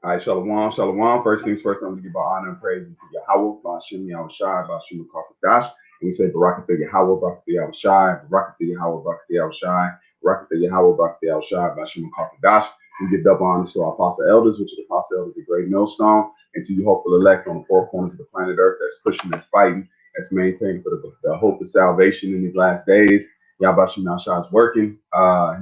All right, Shalom, Shalom. First things first, I'm going to give our honor and praise to Yahweh, Bashim Yahushai, Bashim Dash. And we say, Barakatah Yahweh, Barakatah Yahushai, Barakatah Yahweh, Barakatah Yahushai, Barakatah Yahweh, Barakatah Yahushai, Bashim Dash. We give double honors to our apostle elders, which are the apostle elders of the great millstone, and to you hopeful elect on the four corners of the planet Earth that's pushing, that's fighting, that's maintaining for the hope of salvation in these last days. Yahbashim Yahushai is working.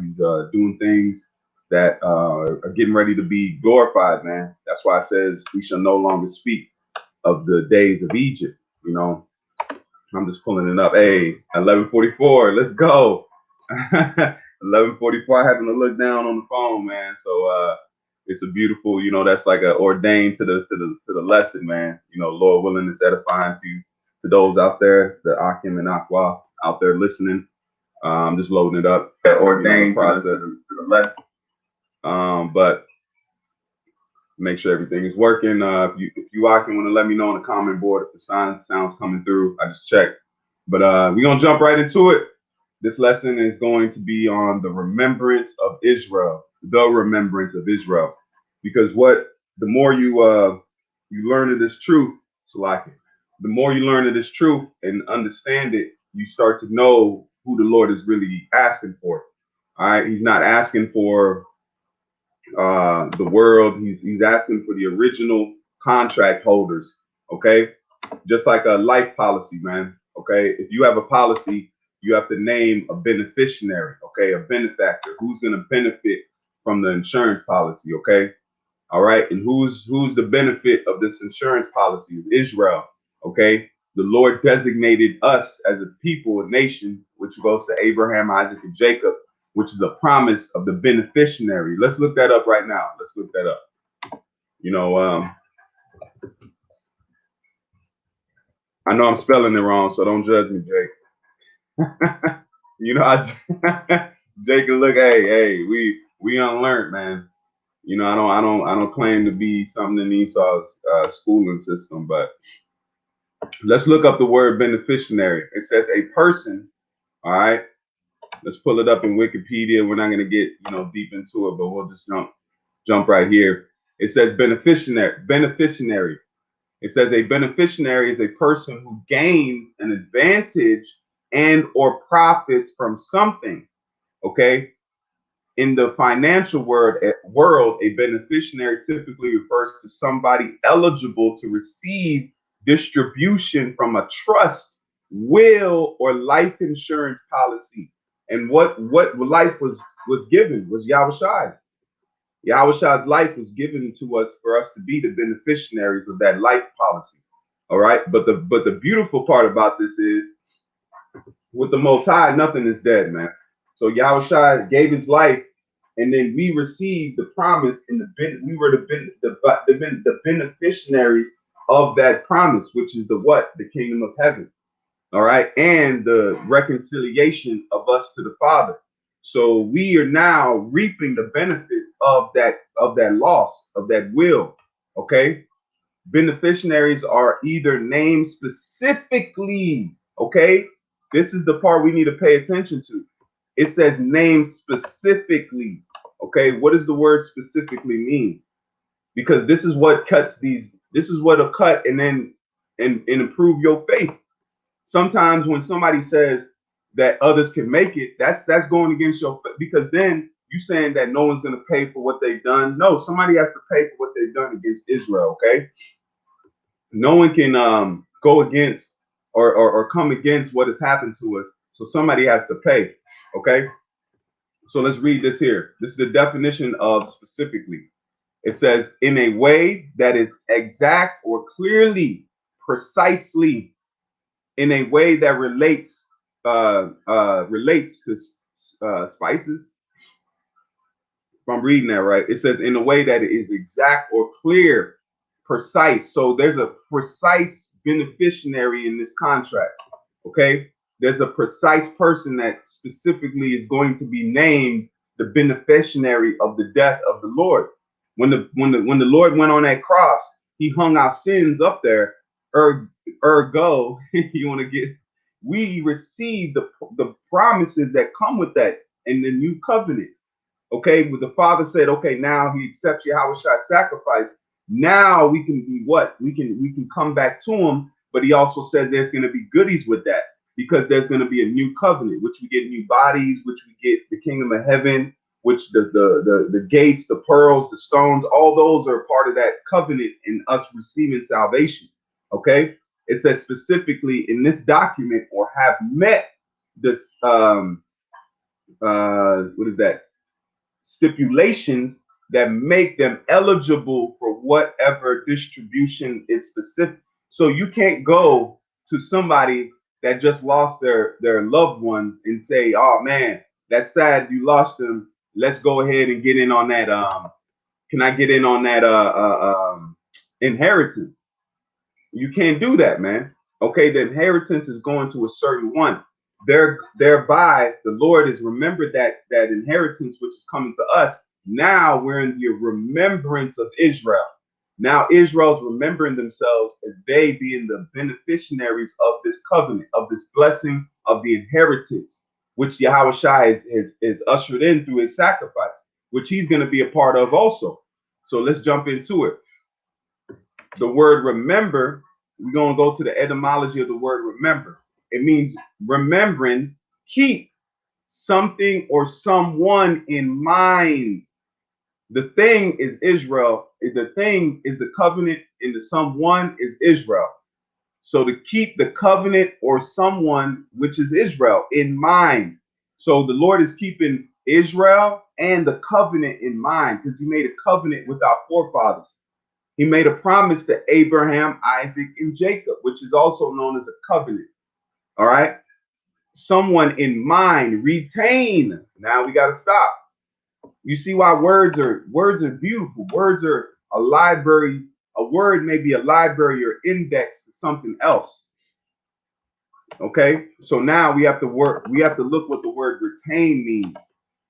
He's doing things that are getting ready to be glorified, man. That's why it says we shall no longer speak of the days of Egypt. You know, I'm just pulling it up. Hey, 11:44, let's go. 11:44, having to look down on the phone, man. So it's a beautiful, you know, that's like a ordained to the lesson, man. You know, Lord willing, is edifying to those out there, the Akim and Aqua out there listening. I'm just loading it up. Ordained process to the lesson. But make sure everything is working. If you are, can want to let me know on the comment board if the sounds coming through. I just checked. But we're gonna jump right into it. This lesson is going to be on the remembrance of Israel, the remembrance of Israel. Because the more you learn of this truth, so like the more you learn of this truth and understand it, you start to know who the Lord is really asking for. All right, He's not asking for the world. He's asking for the original contract holders. Okay, just like a life policy, man. Okay, if you have a policy, you have to name a beneficiary. Okay, a benefactor who's going to benefit from the insurance policy. Okay, all right, and who's the benefit of this insurance policy? Israel. Okay, the Lord designated us as a people, a nation, which goes to Abraham, Isaac, and Jacob, which is a promise of the beneficiary. Let's look that up right now. Let's look that up. You know, I know I'm spelling it wrong, so don't judge me, Jake. You know, Jake, look, hey, we unlearned, man. You know, I don't claim to be something in Esau's schooling system, but let's look up the word beneficiary. It says a person. All right, let's pull it up in Wikipedia. We're not going to get deep into it, but we'll just jump right here. It says beneficiary. Beneficiary. It says a beneficiary is a person who gains an advantage and or profits from something. Okay. In the financial world, a beneficiary typically refers to somebody eligible to receive distribution from a trust, will, or life insurance policy. And what life was given was Yahushai's. Yahushua's life was given to us for us to be the beneficiaries of that life policy. All right. But the beautiful part about this is with the Most High, nothing is dead, man. So Yahushua gave his life, and then we received the promise, and we were the beneficiaries of that promise, which is the kingdom of heaven. All right, and the reconciliation of us to the Father. So we are now reaping the benefits of that loss, of that will. Okay, beneficiaries are either named specifically. Okay, this is the part we need to pay attention to. It says named specifically. Okay, what does the word specifically mean? Because this is what cuts these. This is what'll cut and then and improve your faith. Sometimes when somebody says that others can make it, that's going against your faith, because then you saying that no one's going to pay for what they've done. No, somebody has to pay for what they've done against Israel. Okay, no one can go against or come against what has happened to us. So somebody has to pay. Okay. So let's read this here. This is the definition of specifically. It says, in a way that is exact or clearly, precisely, in a way that relates to spices. If I'm reading that right, it says in a way that is exact or clear, precise. So there's a precise beneficiary in this contract. Okay, there's a precise person that specifically is going to be named the beneficiary of the death of the Lord. When the Lord went on that cross, He hung our sins up there. Ergo, you want to get, we receive the promises that come with that in the new covenant. Okay, but the Father said, okay, now He accepts Yahweh's sacrifice. Now we can be what? We can come back to Him, but He also said there's going to be goodies with that, because there's going to be a new covenant, which we get new bodies, which we get the kingdom of heaven, which the gates, the pearls, the stones, all those are part of that covenant in us receiving salvation. Okay, it says specifically in this document, or have met this what is that? Stipulations that make them eligible for whatever distribution is specific. So you can't go to somebody that just lost their loved one and say, "Oh man, that's sad you lost them. Let's go ahead and get in on that. Can I get in on that inheritance?" You can't do that, man. Okay, the inheritance is going to a certain one. Thereby, the Lord has remembered that inheritance which is coming to us. Now we're in the remembrance of Israel. Now Israel's remembering themselves as they being the beneficiaries of this covenant, of this blessing, of the inheritance, which Yahweh Shai is ushered in through his sacrifice, which he's going to be a part of also. So let's jump into it. The word remember, we're going to go to the etymology of the word remember. It means remembering, keep something or someone in mind. The thing is Israel. The thing is the covenant, and the someone is Israel. So to keep the covenant or someone, which is Israel, in mind. So the Lord is keeping Israel and the covenant in mind, because he made a covenant with our forefathers. He made a promise to Abraham, Isaac, and Jacob, which is also known as a covenant. All right. Someone in mind, retain. Now we got to stop. You see why words are beautiful. Words are a library. A word may be a library or index to something else. Okay. So now we have to work. We have to look what the word retain means.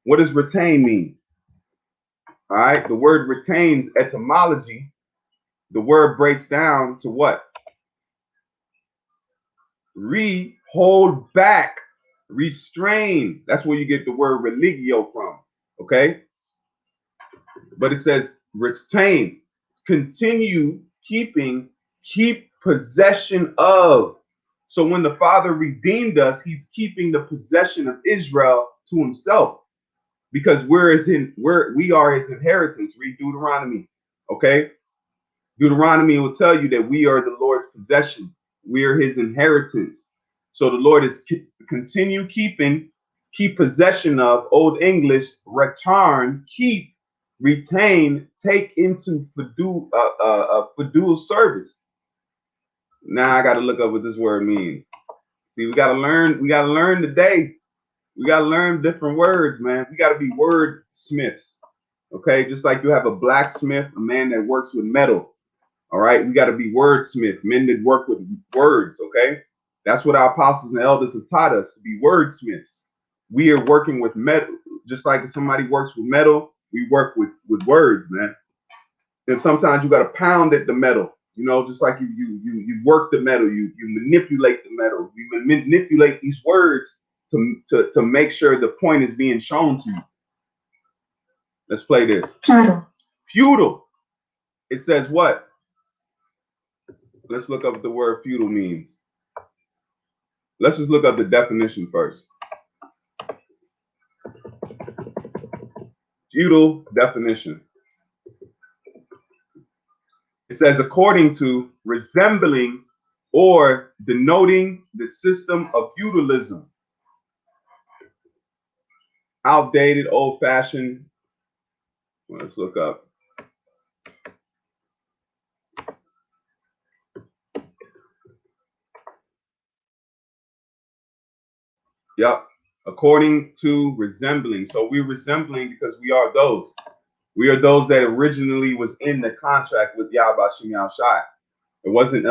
What does retain mean? All right. The word retains etymology. The word breaks down to what? Hold back, restrain. That's where you get the word religio from. Okay. But it says retain, continue keeping, keep possession of. So when the Father redeemed us, he's keeping the possession of Israel to himself, because we are his inheritance. Read Deuteronomy. Okay. Deuteronomy will tell you that we are the Lord's possession. We are his inheritance. So the Lord is continue keeping, keep possession of, Old English, return, keep, retain, take into fiducial service. Now I got to look up what this word means. See, we got to learn today. We got to learn different words, man. We got to be wordsmiths. Okay, just like you have a blacksmith, a man that works with metal. All right, we got to be wordsmith, men that work with words. Okay, that's what our apostles and elders have taught us, to be wordsmiths. We are working with metal, just like if somebody works with metal. We work with words, man. And sometimes you got to pound at the metal, just like you work the metal, you manipulate the metal, you manipulate these words to make sure the point is being shown to you. Let's play this. Feudal. It says what? Let's look up what the word feudal means. Let's just look up the definition first. Feudal definition. It says, according to, resembling or denoting the system of feudalism. Outdated, old-fashioned. Let's look up. Yep. According to, resembling. So we're resembling because we are those. We are those that originally was in the contract with Yahweh Shem Shai. It wasn't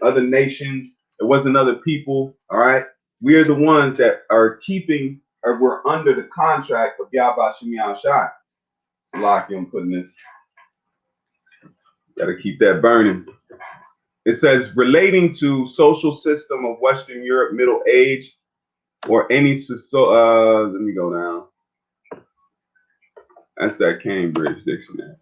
other nations. It wasn't other people. All right. We are the ones that are keeping, or we're under the contract of Yahweh Shem Shai. Salaki, I'm putting this. Got to keep that burning. It says relating to social system of Western Europe, Middle Age, or any let me go down. That's that Cambridge dictionary.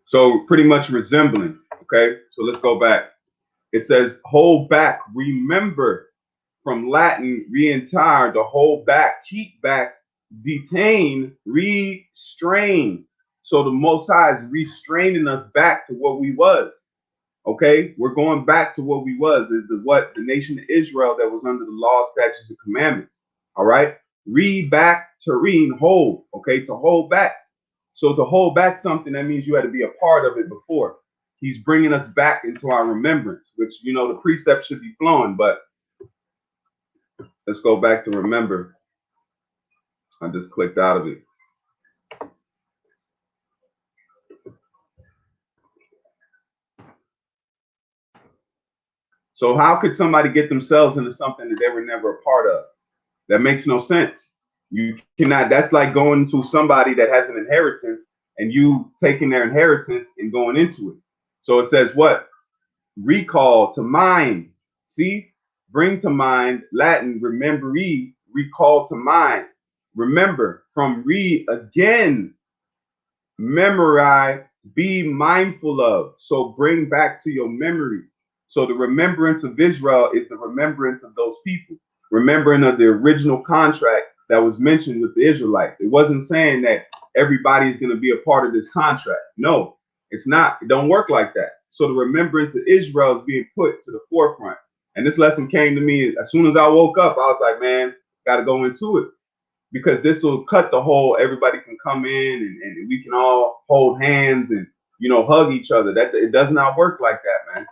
So pretty much resembling. Okay, so let's go back. It says hold back, remember, from Latin reentire, to hold back, keep back, detain, restrain. So the Most High is restraining us back to what we was. Okay, we're going back to what we was. Is the nation of Israel that was under the law, statutes, and commandments. All right, back, terine, hold. Okay, to hold back. So to hold back something, that means you had to be a part of it before. He's bringing us back into our remembrance, which, the precept should be flowing, but let's go back to remember. I just clicked out of it. So how could somebody get themselves into something that they were never a part of? That makes no sense. You cannot, that's like going to somebody that has an inheritance and you taking their inheritance and going into it. So it says what? Recall, to mind. See? Bring to mind, Latin, rememberi, recall to mind. Remember, from again, memorize, be mindful of. So bring back to your memory. So the remembrance of Israel is the remembrance of those people, remembering of the original contract that was mentioned with the Israelites. It wasn't saying that everybody is going to be a part of this contract. No, it's not. It don't work like that. So the remembrance of Israel is being put to the forefront. And this lesson came to me as soon as I woke up. I was like, man, got to go into it, because this will cut the whole everybody can come in and we can all hold hands and hug each other. That it does not work like that, man.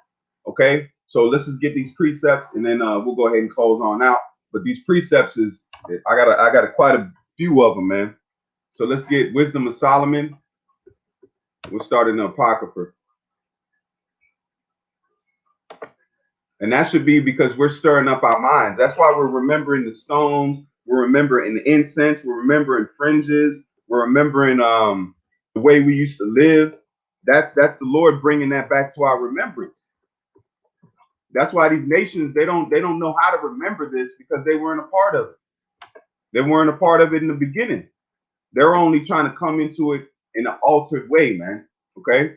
Okay, so let's just get these precepts and then we'll go ahead and close on out. But these precepts is I got quite a few of them, man. So let's get Wisdom of Solomon. We'll start in the Apocrypha. And that should be because we're stirring up our minds. That's why we're remembering the stones. We're remembering the incense. We're remembering fringes. We're remembering the way we used to live. That's the Lord bringing that back to our remembrance. That's why these nations, they don't know how to remember this, because they weren't a part of it. They weren't a part of it in the beginning. They're only trying to come into it in an altered way, man. Okay?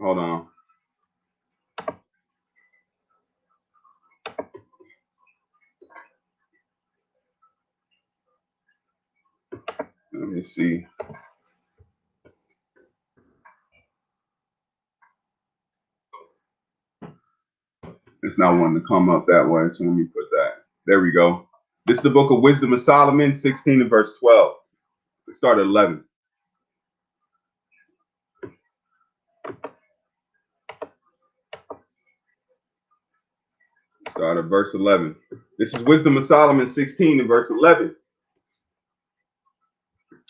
Hold on. Let me see. It's not wanting to come up that way, so let me put that. There we go. This is the book of Wisdom of Solomon, 16 and verse 12. Let's start at 11. Start at verse 11. This is Wisdom of Solomon, 16 and verse 11.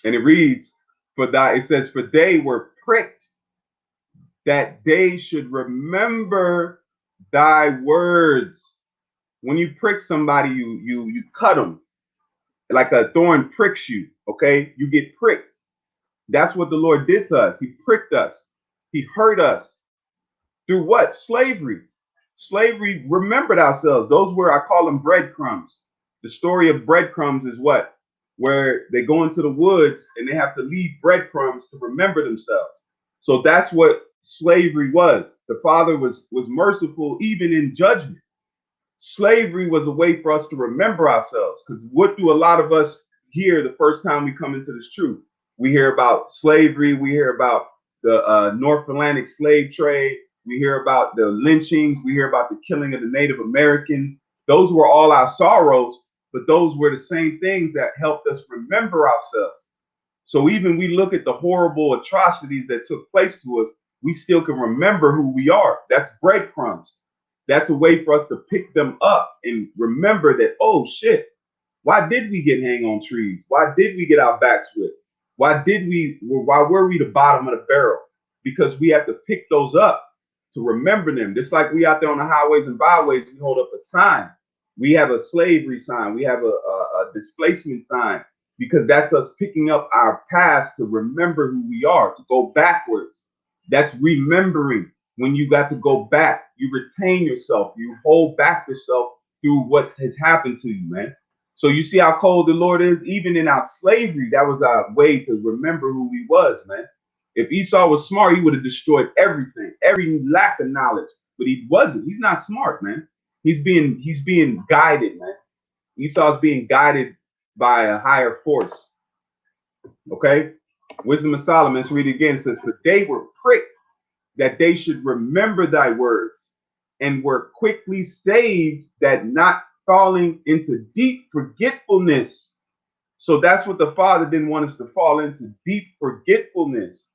And it reads, it says, for they were pricked that they should remember thy words. When you prick somebody, you cut them. Like a thorn pricks you, okay? You get pricked. That's what the Lord did to us. He pricked us. He hurt us. Through what? Slavery. Slavery remembered ourselves. Those were, I call them breadcrumbs. The story of breadcrumbs is what? Where they go into the woods and they have to leave breadcrumbs to remember themselves. So that's what slavery was. The Father was merciful even in judgment. Slavery was a way for us to remember ourselves. Because what do a lot of us hear the first time we come into this truth? We hear about slavery. We hear about the North Atlantic slave trade. We hear about the lynchings. We hear about the killing of the Native Americans. Those were all our sorrows, but those were the same things that helped us remember ourselves. So even we look at the horrible atrocities that took place to us, we still can remember who we are. That's breadcrumbs. That's a way for us to pick them up and remember that, oh shit, why did we get hang on trees? Why did we get our backs whipped? Why were we the bottom of the barrel? Because we have to pick those up to remember them. Just like we out there on the highways and byways, we hold up a sign. We have a slavery sign. We have a displacement sign, because that's us picking up our past to remember who we are, to go backwards. That's remembering. when you got to go back, you retain yourself, you hold back yourself through what has happened to you, man. So you see how cold the Lord is? Even in our slavery, that was our way to remember who he was, man. If Esau was smart, he would have destroyed everything, every lack of knowledge. But he wasn't. He's not smart, man. He's being guided, man. Esau's being guided by a higher force. Okay? Wisdom of Solomon, let's read it again. It says, "For they were pricked that they should remember thy words, and were quickly saved, that not falling into deep forgetfulness." So that's what the Father didn't want us to fall into, deep forgetfulness.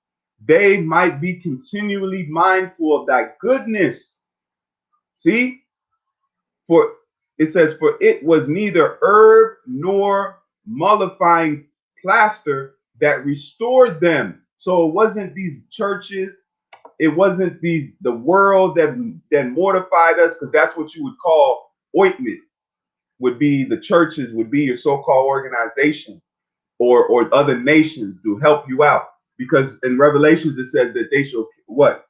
They might be continually mindful of thy goodness. See? For it says, "For it was neither herb nor mollifying plaster that restored them." So it wasn't these churches, it wasn't the world that mortified us, because that's what you would call ointment, would be the churches, would be your so-called organization, or other nations to help you out. Because in Revelations it says that they shall what?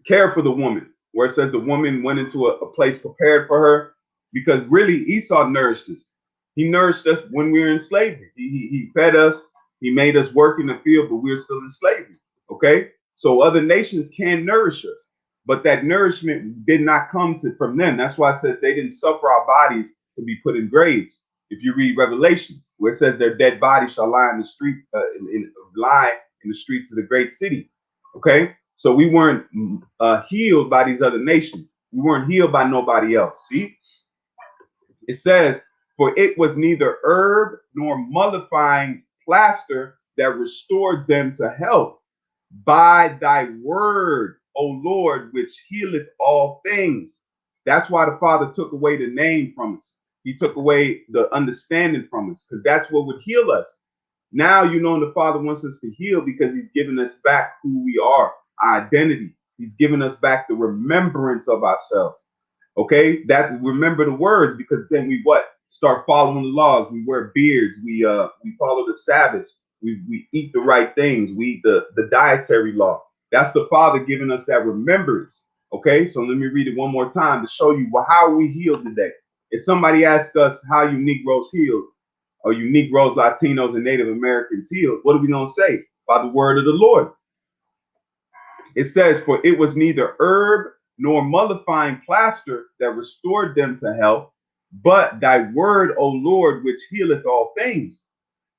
Care for the woman, where it says the woman went into a place prepared for her, because really Esau nourished us. He nourished us when we were in slavery. He fed us, he made us work in the field, but we were still in slavery. Okay? So other nations can nourish us, but that nourishment did not come from them. That's why it says they didn't suffer our bodies to be put in graves. If you read Revelations, where it says their dead bodies shall lie in the street, lie in the streets of the great city. Okay? So we weren't healed by these other nations. We weren't healed by nobody else. See, it says, "For it was neither herb nor mollifying plaster that restored them to health, by thy word, O Lord, which healeth all things." That's why the Father took away the name from us. He took away the understanding from us, because that's what would heal us. Now you know the Father wants us to heal because he's given us back who we are, our identity. He's given us back the remembrance of ourselves. Okay, that remember the words, because then we what? Start following the laws. We wear beards. We follow the Sabbath. We eat the right things. We eat the dietary law. That's the Father giving us that remembrance. Okay, so let me read it one more time to show you how we healed today. If somebody asks us how you Negroes healed, or you Negroes, Latinos, and Native Americans healed, what are we going to say? By the word of the Lord. It says, "For it was neither herb nor mollifying plaster that restored them to health, but thy word, O Lord, which healeth all things.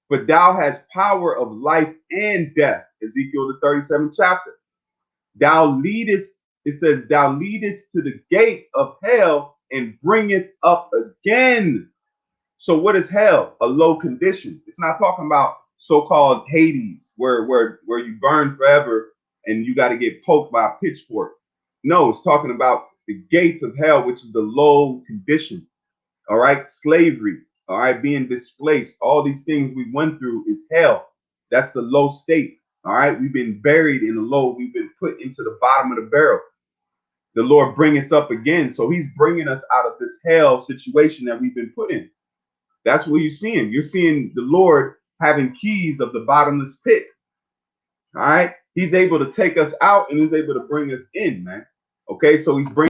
For thou hast power of life and death." Ezekiel the 37th chapter. "Thou leadest," it says, "thou leadest to the gate of hell, and bringeth up again." So what is hell? A low condition. It's not talking about so-called Hades, where you burn forever and you got to get poked by a pitchfork. No, it's talking about the gates of hell, which is the low condition. All right, slavery. All right, being displaced. All these things we went through is hell. That's the low state. All right, we've been buried in the low. We've been put into the bottom of the barrel. The Lord bring us up again. So he's bringing us out of this hell situation that we've been put in. That's what you're seeing. You're seeing the Lord having keys of the bottomless pit. All right. He's able to take us out and he's able to bring us in, man. Okay. So he's bringing.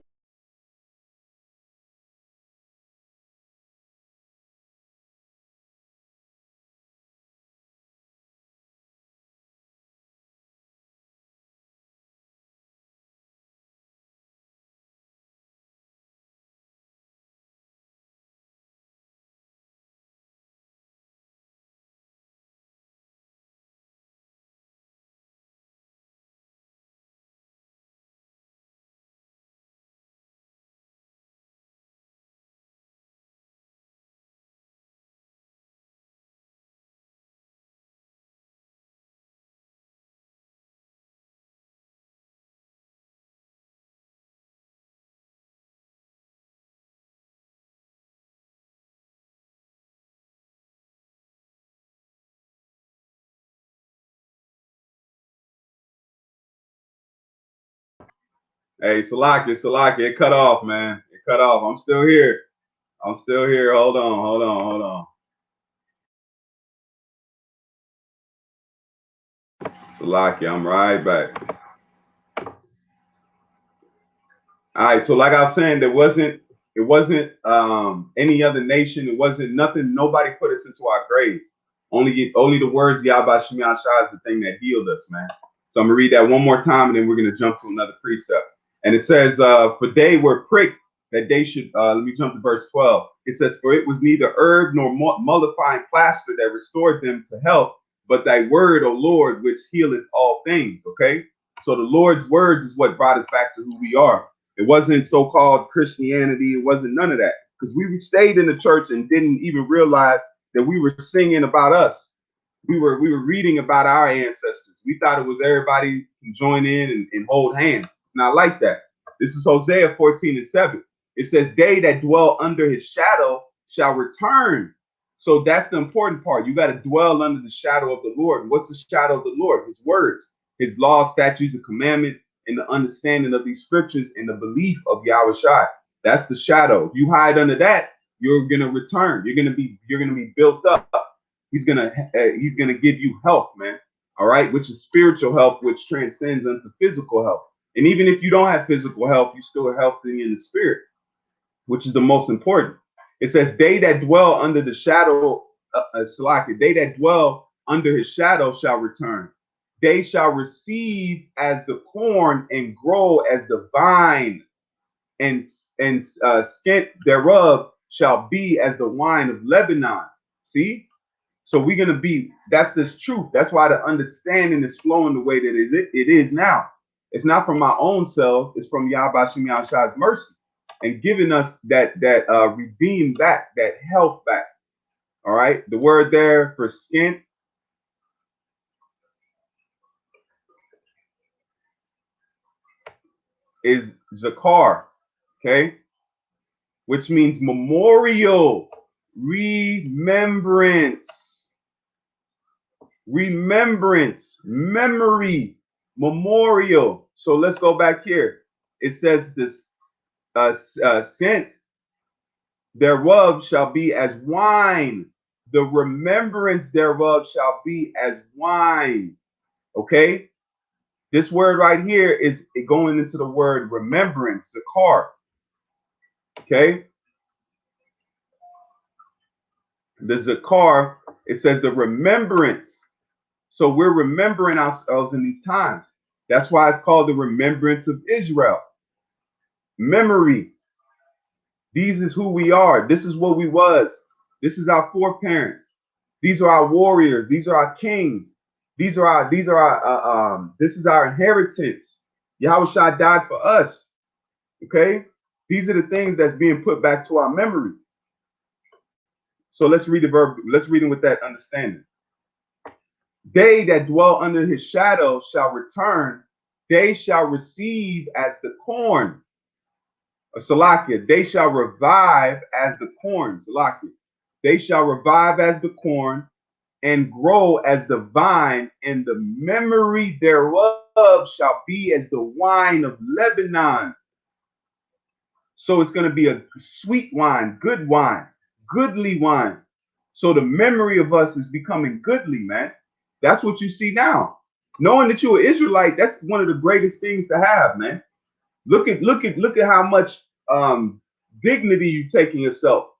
Hey, Salaki, it cut off, man. It cut off. I'm still here. I'm still here. Hold on. Salaki, I'm right back. All right, so like I was saying, it wasn't any other nation. It wasn't nothing. Nobody put us into our graves. Only the words Yahweh Shemi Shai is the thing that healed us, man. So I'm gonna read that one more time, and then we're gonna jump to another precept. And it says, "For they were pricked that they should." Let me jump to verse 12. It says, "For it was neither herb nor mollifying plaster that restored them to health, but thy word, O Lord, which healeth all things." Okay, so the Lord's words is what brought us back to who we are. It wasn't so-called Christianity. It wasn't none of that, because we stayed in the church and didn't even realize that we were singing about us. We were reading about our ancestors. We thought it was everybody can join in and hold hands. It's not like that. This is Hosea 14:7. It says, "They that dwell under his shadow shall return." So that's the important part. You got to dwell under the shadow of the Lord. What's the shadow of the Lord? His words, his laws, statutes, and commandments, and the understanding of these scriptures and the belief of Yahweh Shai. That's the shadow. If you hide under that, you're gonna return. You're gonna be built up. He's gonna give you health, man. All right, which is spiritual health, which transcends into physical health. And even if you don't have physical health, you still are healthy in the spirit, which is the most important. It says, "They that dwell under the shadow, Salaki, they that dwell under his shadow shall return. They shall receive as the corn and grow as the vine, and scent thereof shall be as the wine of Lebanon." See? So we're gonna be. That's this truth. That's why the understanding is flowing the way that it is now. It's not from my own selves. It's from Yahweh Shemi Shai's mercy and giving us that redeem back, that health back. All right. The word there for skin is zakar. Okay, which means memorial, remembrance, memory, memorial. So let's go back here. It says this scent thereof shall be as wine. The remembrance thereof shall be as wine. Okay? This word right here is going into the word remembrance, zakar. Okay? The zakar, it says the remembrance. So we're remembering ourselves in these times. That's why it's called the remembrance of Israel. Memory. These is who we are. This is what we was. This is our foreparents. These are our warriors. These are our kings. This is our inheritance. Yahweh Shai died for us. Okay? These are the things that's being put back to our memory. So let's read the verb. Let's read them with that understanding. They that dwell under his shadow shall return. They shall receive as the corn. Salakia. They shall revive as the corn. Salakia. They shall revive as the corn and grow as the vine, and the memory thereof shall be as the wine of Lebanon. So it's going to be a sweet wine, good wine, goodly wine. So the memory of us is becoming goodly, man. That's what you see now. Knowing that you're an Israelite, that's one of the greatest things to have, man. Look at how much dignity you take in yourself.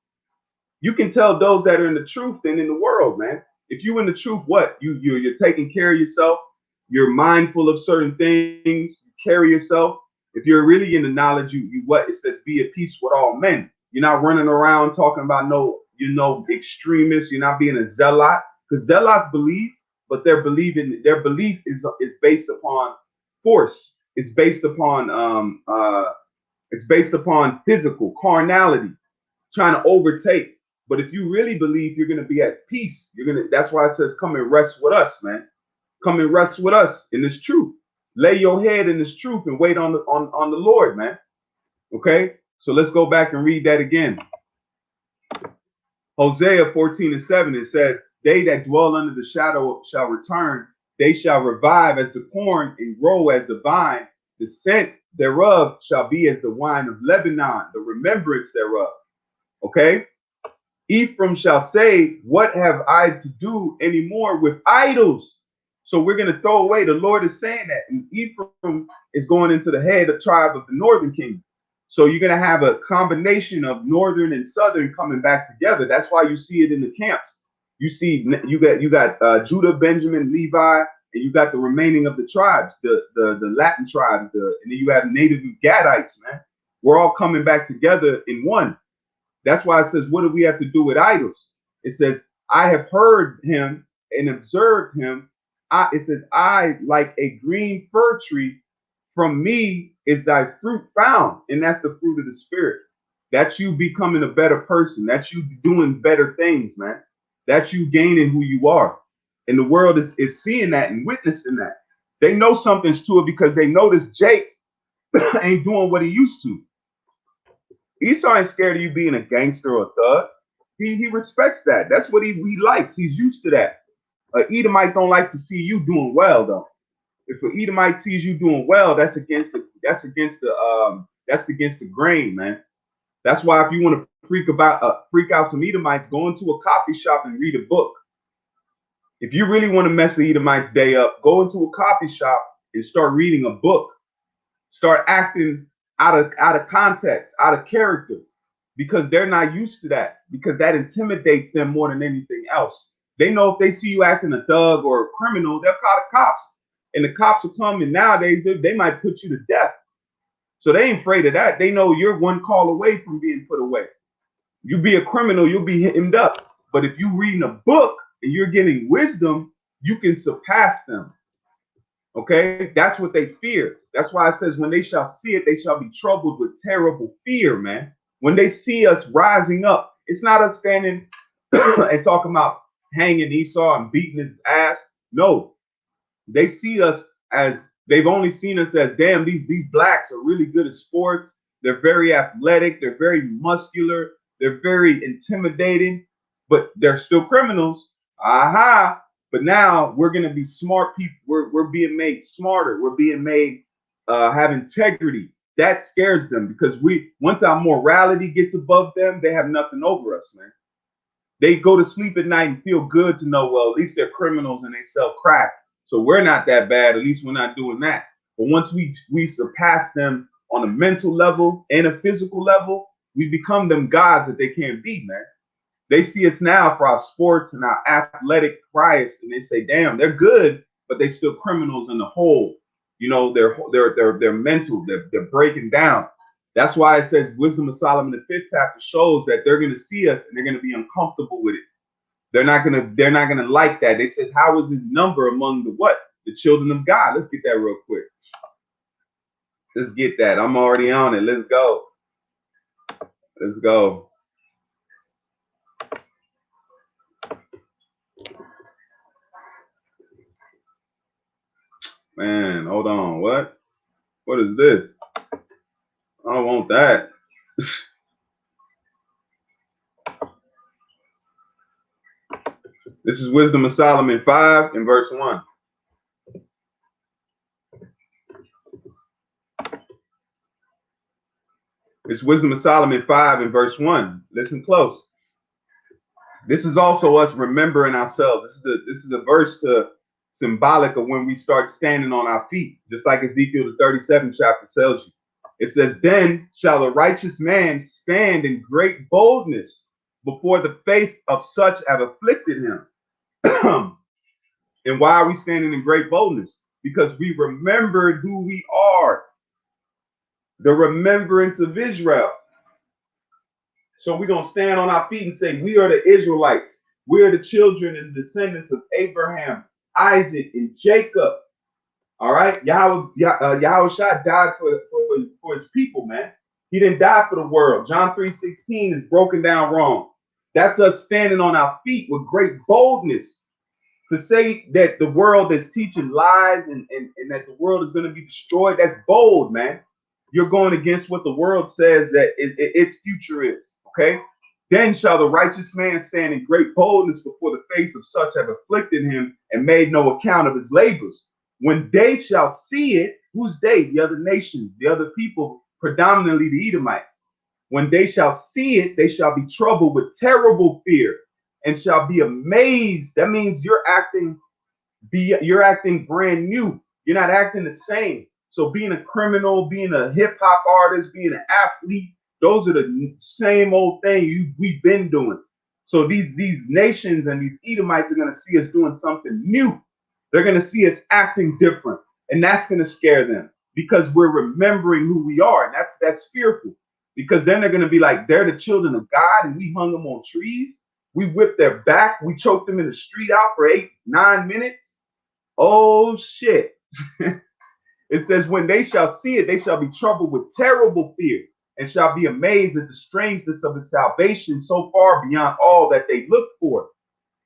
You can tell those that are in the truth and in the world, man. If you in the truth, what you're taking care of yourself. You're mindful of certain things. You carry yourself. If you're really in the knowledge, you what it says, be at peace with all men. You're not running around talking about extremists. You're not being a zealot, because zealots believe, but their belief is based upon force. It's based upon physical carnality, trying to overtake. But if you really believe, you're gonna be at peace. That's why it says, "Come and rest with us, man. Come and rest with us in this truth. Lay your head in this truth and wait on the Lord, man." Okay. So let's go back and read that again. Hosea 14:7. It says, "They that dwell under the shadow shall return. They shall revive as the corn and grow as the vine. The scent thereof shall be as the wine of Lebanon, the remembrance thereof." Okay. Ephraim shall say, "What have I to do anymore with idols?" So we're going to throw away. The Lord is saying that. And Ephraim is going into the head of tribe of the northern kingdom. So you're gonna have a combination of northern and southern coming back together. That's why you see it in the camps. You see, you got Judah, Benjamin, Levi, and you got the remaining of the tribes, the Latin tribes, and then you have native Gadites, man. We're all coming back together in one. That's why it says, what do we have to do with idols? It says, I have heard him and observed him. It says, I, like a green fir tree, from me is thy fruit found. And that's the fruit of the spirit. That's you becoming a better person. That's you doing better things, man. That's you gaining who you are. And the world is seeing that and witnessing that. They know something's to it because they notice Jake ain't doing what he used to. Esau ain't scared of you being a gangster or a thug. He respects that. That's what he likes. He's used to that. Edomite don't like to see you doing well, though. If an Edomite sees you doing well, that's against the grain, man. That's why if you want to freak out some Edomites, go into a coffee shop and read a book. If you really want to mess the Edomites' day up, go into a coffee shop and start reading a book. Start acting out of context, out of character, because they're not used to that, because that intimidates them more than anything else. They know if they see you acting a thug or a criminal, they'll call the cops. And the cops will come, and nowadays they might put you to death. So they ain't afraid of that. They know you're one call away from being put away. You be a criminal, you'll be hemmed up. But if you're reading a book and you're getting wisdom, you can surpass them. Okay, that's what they fear. That's why it says when they shall see it, they shall be troubled with terrible fear, man. When they see us rising up, it's not us standing and talking about hanging Esau and beating his ass. No, they see us as, they've only seen us as, damn, these blacks are really good at sports. They're very athletic. They're very muscular. They're very intimidating, but they're still criminals. Aha. But now we're going to be smart people. We're being made smarter. We're being made have integrity. That scares them, because once our morality gets above them, they have nothing over us, man. They go to sleep at night and feel good to know, well, at least they're criminals and they sell crack. So we're not that bad. At least we're not doing that. But once we surpass them on a mental level and a physical level, we become them gods that they can't beat, man. They see us now for our sports and our athletic prowess, and they say, damn, they're good, but they still criminals in the whole. You know, they're mental, they're breaking down. That's why it says Wisdom of Solomon, the 5th chapter, shows that they're gonna see us and they're gonna be uncomfortable with it. They're not gonna like that. They said, how is his number among the what? The children of God. Let's get that real quick. Let's get that. I'm already on it. Let's go. Let's go. Man, hold on. What? What is this? I don't want that. This is Wisdom of Solomon 5 and verse 1. It's Wisdom of Solomon 5 and verse 1. Listen close. This is also us remembering ourselves. This is a verse symbolic of when we start standing on our feet, just like Ezekiel the 37th chapter tells you. It says, then shall the righteous man stand in great boldness before the face of such as afflicted him. And why are we standing in great boldness? Because we remembered who we are. The remembrance of Israel. So we're going to stand on our feet and say, we are the Israelites. We are the children and descendants of Abraham, Isaac, and Jacob. All right? Yahushua died for his people, man. He didn't die for the world. John 3:16 is broken down wrong. That's us standing on our feet with great boldness to say that the world is teaching lies and that the world is going to be destroyed. That's bold, man. You're going against what the world says that its future is. Okay? Then shall the righteous man stand in great boldness before the face of such as afflicted him and made no account of his labors. When they shall see it, who's they? The other nations, the other people, predominantly the Edomites. When they shall see it, they shall be troubled with terrible fear and shall be amazed. That means you're acting brand new. You're not acting the same. So being a criminal, being a hip hop artist, being an athlete, those are the same old thing we've been doing. So these nations and these Edomites are going to see us doing something new. They're going to see us acting different, and that's going to scare them because we're remembering who we are, and that's fearful. Because then they're going to be like, they're the children of God, and we hung them on trees. We whipped their back. We choked them in the street out for 8-9 minutes. Oh shit. It says, when they shall see it, they shall be troubled with terrible fear and shall be amazed at the strangeness of the salvation so far beyond all that they looked for.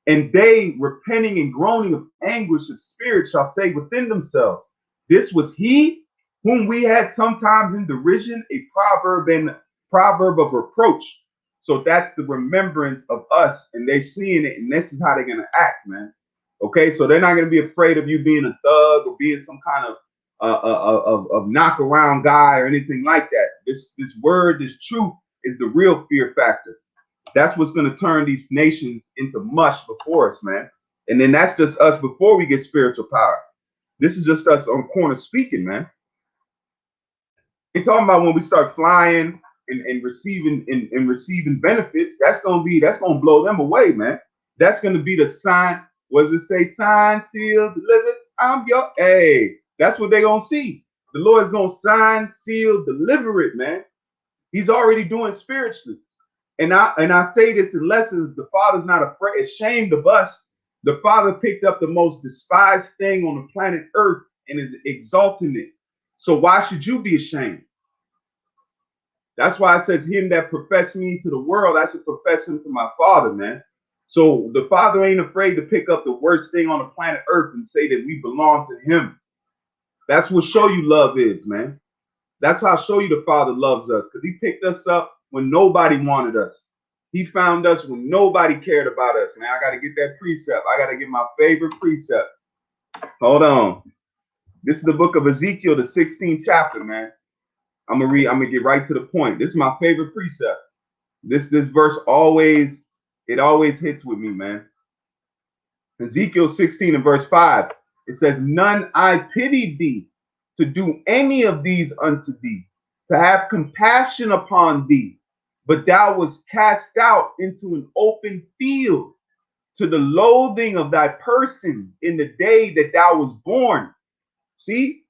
And they, repenting and groaning of anguish of spirit, shall say within themselves, this was he whom we had sometimes in derision, a proverb of reproach. So that's the remembrance of us, and they're seeing it, and this is how they're going to act, man. Okay, so they're not going to be afraid of you being a thug or being some kind of knock around guy or anything like that. This word, this truth is the real fear factor. That's what's going to turn these nations into mush before us, man. And then that's just us before we get spiritual power. This is just us on corner speaking, man. You're talking about when we start flying and receiving benefits. That's gonna blow them away, man. That's gonna be the sign. What does it say? Sign, seal, deliver. I'm your That's what they're gonna see. The Lord's gonna sign, seal, deliver it, man. He's already doing spiritually. And I say this in lessons, the Father's not ashamed of us. The Father picked up the most despised thing on the planet Earth and is exalting it. So why should you be ashamed? That's why it says, him that profess me to the world, I should profess him to my Father, man. So the Father ain't afraid to pick up the worst thing on the planet Earth and say that we belong to him. That's what show you love is, man. That's how I show you the Father loves us, because he picked us up when nobody wanted us. He found us when nobody cared about us, man. I got to get that precept. I got to get my favorite precept. Hold on. This is the book of Ezekiel, the 16th chapter, man. I'm gonna get right to the point. This is my favorite precept. This verse always hits with me, man. Ezekiel 16 and verse 5. It says, none I pity thee to do any of these unto thee, to have compassion upon thee, but thou wast cast out into an open field to the loathing of thy person in the day that thou was born. See?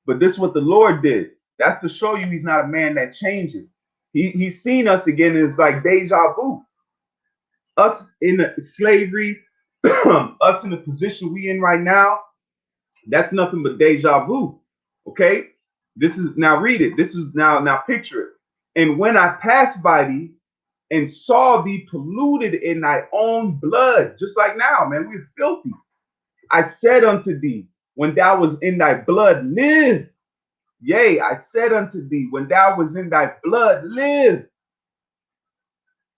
But this is what the Lord did. That's to show you he's not a man that changes. He's seen us again, and it's like deja vu. Us in the slavery, us in the position we in right now, that's nothing but deja vu. Okay? This is, now read it. This is now picture it. And when I passed by thee and saw thee polluted in thy own blood, just like now, man, we're filthy. I said unto thee, when thou was in thy blood, live. Yea, I said unto thee, when thou was in thy blood, live.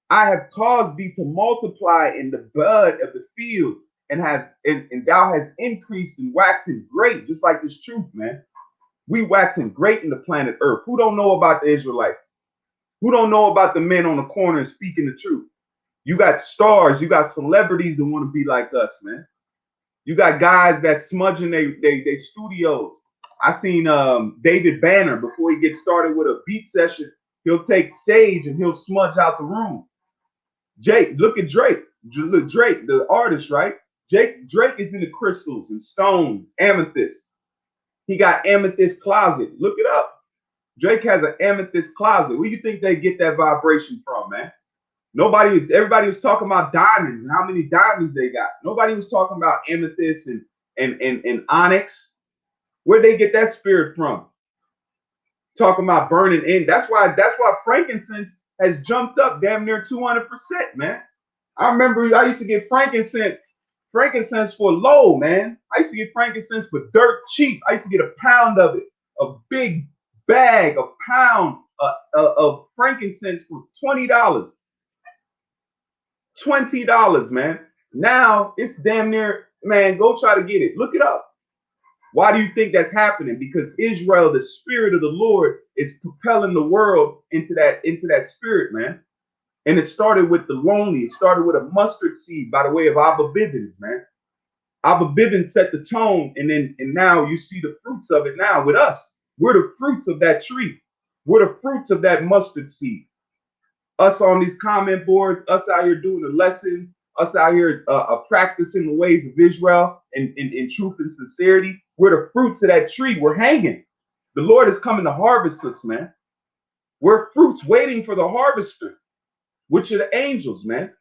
I have caused thee to multiply in the bud of the field, and thou hast increased and waxen great, just like this truth, man. We waxing great in the planet Earth. Who don't know about the Israelites? Who don't know about the men on the corner speaking the truth? You got stars, you got celebrities that want to be like us, man. You got guys that smudging they studios. I seen David Banner, before he gets started with a beat session, he'll take sage and he'll smudge out the room. Look at Drake. Look, Drake, the artist, right? Drake is into crystals and stones, amethyst. He got amethyst closet. Look it up. Drake has an amethyst closet. Where do you think they get that vibration from, man? Everybody was talking about diamonds and how many diamonds they got. Nobody was talking about amethyst and onyx. Where'd they get that spirit from? Talking about burning in. That's why frankincense has jumped up damn near 200%, man. I remember I used to get frankincense for low, man. I used to get frankincense for dirt cheap. I used to get a pound of it, a big bag, a pound of frankincense for $20. $20, man. Now it's damn near, man, go try to get it. Look it up. Why do you think that's happening? Because Israel, the spirit of the Lord, is propelling the world into that spirit, man. And it started with the lonely. It started with a mustard seed by the way of Abba Bivens, man. Abba Bivens set the tone, and now you see the fruits of it now with us. We're the fruits of that tree. We're the fruits of that mustard seed. Us on these comment boards, us out here doing the lessons, us out here practicing the ways of Israel in truth and sincerity. We're the fruits of that tree. We're hanging. The Lord is coming to harvest us, man. We're fruits waiting for the harvester, which are the angels, man.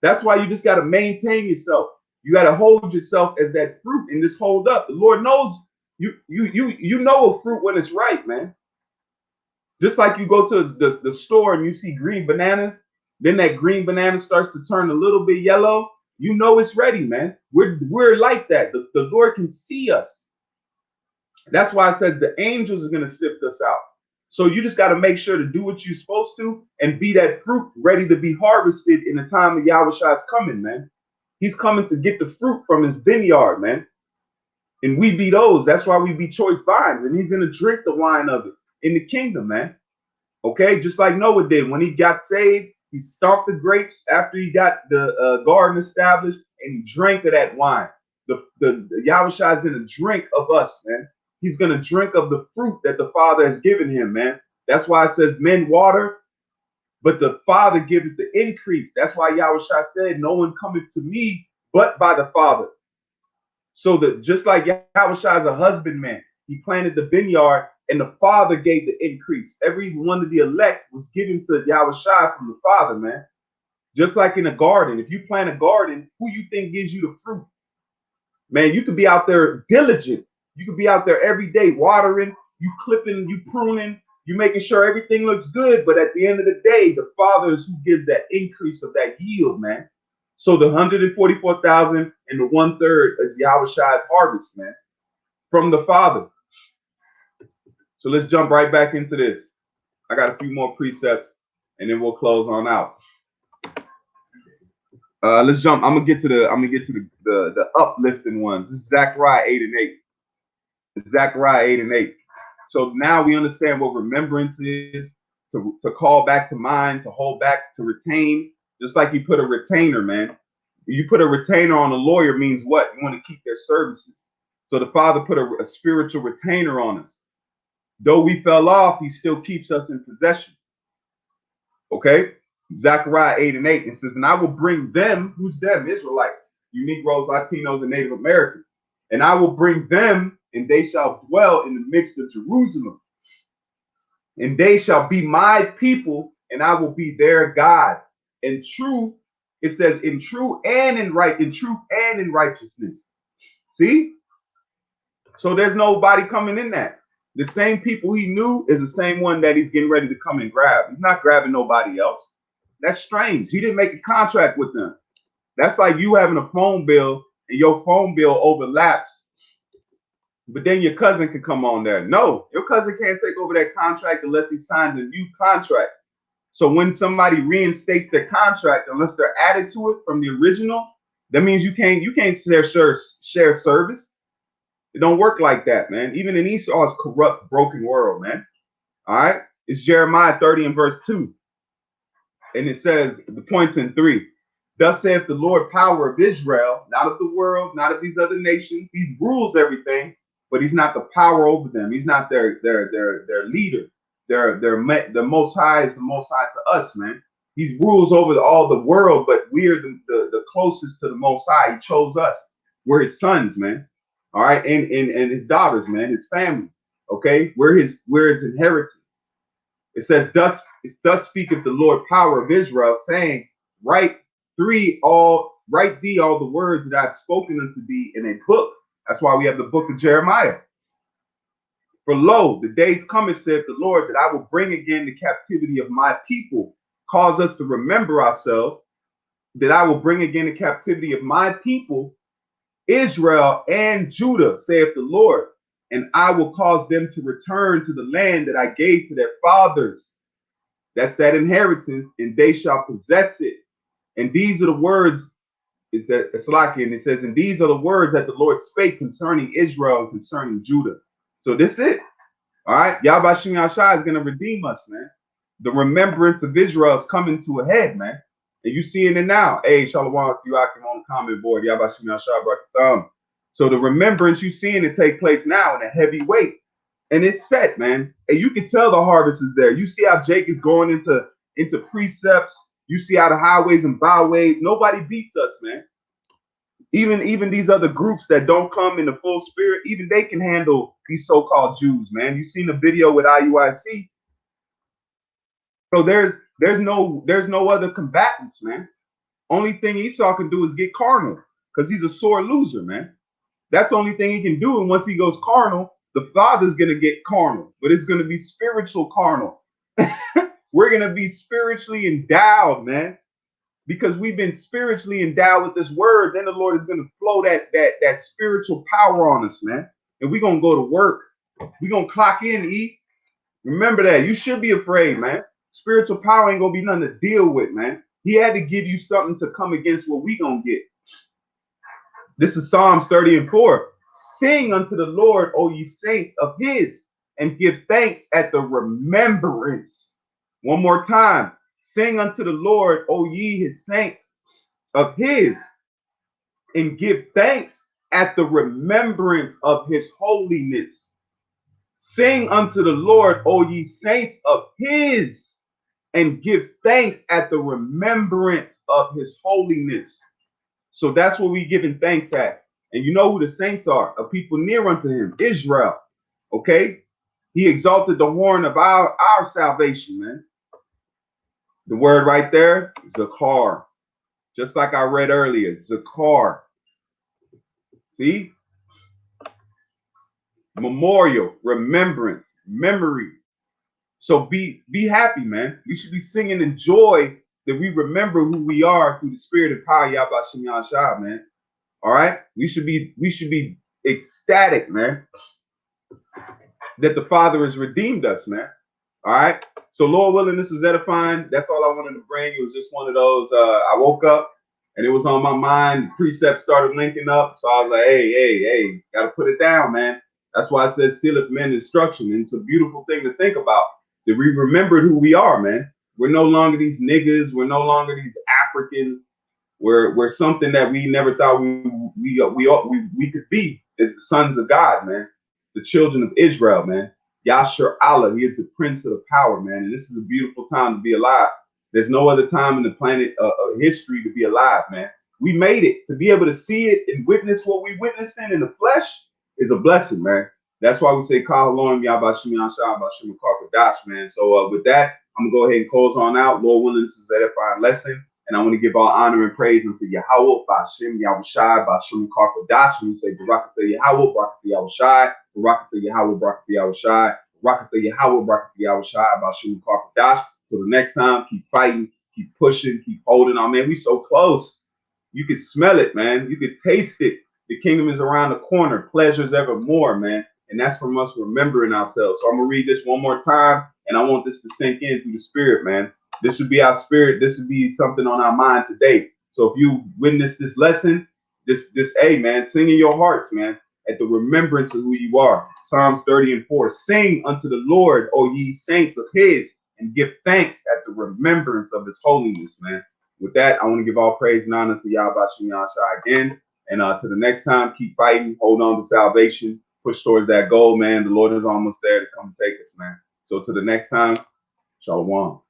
That's why you just got to maintain yourself. You got to hold yourself as that fruit and just hold up. The Lord knows you know a fruit when it's ripe, man. Just like you go to the store and you see green bananas, then that green banana starts to turn a little bit yellow. You know it's ready, man. We're like that. The Lord can see us. That's why it says the angels are going to sift us out. So you just got to make sure to do what you're supposed to and be that fruit ready to be harvested in the time that Yahweh is coming, man. He's coming to get the fruit from his vineyard, man. And we be those. That's why we be choice vines. And he's going to drink the wine of it in the kingdom, man. Okay, just like Noah did when he got saved, he stomped the grapes after he got the garden established, and he drank of that wine. The Yahweh is going to drink of us, man. He's going to drink of the fruit that the Father has given him, man. That's why it says men water, but the Father giveth the increase. That's why Yahweh said, no one cometh to me but by the Father. So that just like Yahweh is a husbandman, he planted the vineyard and the Father gave the increase. Every one of the elect was given to Yahweh from the Father, man. Just like in a garden. If you plant a garden, who you think gives you the fruit? Man, you could be out there diligent. You could be out there every day watering, you clipping, you pruning, you making sure everything looks good. But at the end of the day, the Father is who gives that increase of that yield, man. So the 144,000 and the 1/3 is Yahweh harvest, man, from the Father. So let's jump right back into this. I got a few more precepts and then we'll close on out. Let's jump. I'm gonna get to the uplifting ones. This is Zechariah 8 and 8. Zechariah 8 and 8. So now we understand what remembrance is, to call back to mind, to hold back, to retain. Just like you put a retainer, man. You put a retainer on a lawyer means what? You want to keep their services. So the Father put a spiritual retainer on us. Though we fell off, he still keeps us in possession. Okay? Zechariah 8 and 8. It says, and I will bring them, who's them? Israelites, you Negroes, Latinos, and Native Americans. And I will bring them, and they shall dwell in the midst of Jerusalem. And they shall be my people, and I will be their God. And true, it says, in truth and in righteousness. See? So there's nobody coming in that. The same people he knew is the same one that he's getting ready to come and grab. He's not grabbing nobody else. That's strange. He didn't make a contract with them. That's like you having a phone bill and your phone bill overlaps, but then your cousin can come on there. No, your cousin can't take over that contract unless he signs a new contract. So when somebody reinstates their contract, unless they're added to it from the original, that means you can't share service. It don't work like that, man. Even in Esau's corrupt, broken world, man. All right? It's Jeremiah 30 and verse 2. And it says, the point's in 3. Thus saith the Lord, power of Israel, not of the world, not of these other nations. He rules everything, but he's not the power over them. He's not their leader. The Most High is the Most High to us, man. He rules over all the world, but we're the closest to the Most High. He chose us. We're his sons, man. All right, and his daughters, man, his family. Okay, we're his inheritance. It says, thus speaketh the Lord, power of Israel, saying, write thee all the words that I have spoken unto thee in a book. That's why we have the book of Jeremiah. For lo, the days cometh, saith the Lord, that I will bring again the captivity of my people, cause us to remember ourselves, that I will bring again the captivity of my people, Israel and Judah, saith the Lord, and I will cause them to return to the land that I gave to their fathers. That's that inheritance, and they shall possess it. And these are the words, it's like, and it says, and these are the words that the Lord spake concerning Israel and concerning Judah. So this is it. All right. Yahweh Shem Yahshua is going to redeem us, man. The remembrance of Israel is coming to a head, man. And you seeing it now. Hey, Shalom to you, Akim, on the comment board. Yahweh Shem Yahshua brought the thumb. So the remembrance you seeing it take place now in a heavy weight. And it's set, man. And you can tell the harvest is there. You see how Jake is going into precepts. You see how the highways and byways. Nobody beats us, man. Even these other groups that don't come in the full spirit, even they can handle these so-called Jews, man. You've seen the video with IUIC. So there's no other combatants, man. Only thing Esau can do is get carnal because he's a sore loser, man. That's the only thing he can do. And once he goes carnal, the father's going to get carnal, but it's going to be spiritual carnal. We're going to be spiritually endowed, man, because we've been spiritually endowed with this word. Then the Lord is going to flow that spiritual power on us, man. And we're going to go to work. We're going to clock in, eat. Remember that. You should be afraid, man. Spiritual power ain't going to be nothing to deal with, man. He had to give you something to come against what we going to get. This is Psalms 30:4. Sing unto the Lord, O ye saints of his, and give thanks at the remembrance. One more time. Sing unto the Lord, O ye his saints of his, and give thanks at the remembrance of his holiness. Sing unto the Lord, O ye saints of his, and give thanks at the remembrance of his holiness. So that's what we're giving thanks at. And you know who the saints are? A people near unto him, Israel. Okay? He exalted the horn of our salvation, man. The word right there, Zakar. Just like I read earlier, Zakar. See? Memorial, remembrance, memory. So be happy, man. We should be singing in joy that we remember who we are through the spirit and power, Yabashim Yahshua, man. All right? We should be ecstatic, man, that the Father has redeemed us, man. All right? So Lord willing, this was edifying. That's all I wanted to bring. It was just one of those, I woke up and it was on my mind. The precepts started linking up. So I was like, hey, got to put it down, man. That's why I said seal it men instruction. And it's a beautiful thing to think about, that we remembered who we are, man. We're no longer these niggas. We're no longer these Africans. We're something that we never thought we could be, as the sons of God, man. The children of Israel, man. Yashar Allah, he is the prince of the power, man. And this is a beautiful time to be alive. There's no other time in the planet history to be alive, man. We made it. To be able to see it and witness what we witnessing in the flesh is a blessing, man. That's why we say, Kal Halom, Yabashim Yashah, Bashim Karkadash, man. So with that, I'm going to go ahead and close on out. Lord willing, this is an edifying lesson. And I want to give all honor and praise unto Yahweh, Bashim Yahushai, Bashim Karkadash. When we say Barakatha Yahweh, Barakatha Yahushai, Barakatha Yahweh, Barakatha Yahushai, Barakatha Yahweh, Barakatha Yahushai, Bashim Karkadash. So the next time, keep fighting, keep pushing, keep holding on, man. We so close. You can smell it, man. You can taste it. The kingdom is around the corner. Pleasures evermore, man. And that's from us remembering ourselves. So I'm going to read this one more time, and I want this to sink in through the spirit, man. This would be our spirit. This would be something on our mind today. So if you witness this lesson, this hey, man, sing in your hearts, man, at the remembrance of who you are. Psalms 30:4. Sing unto the Lord, O ye saints of his, and give thanks at the remembrance of his holiness, man. With that, I want to give all praise and honor to Yahweh Shai again. And to the next time, keep fighting, hold on to salvation, push towards that goal, man. The Lord is almost there to come take us, man. So to the next time, Shalom.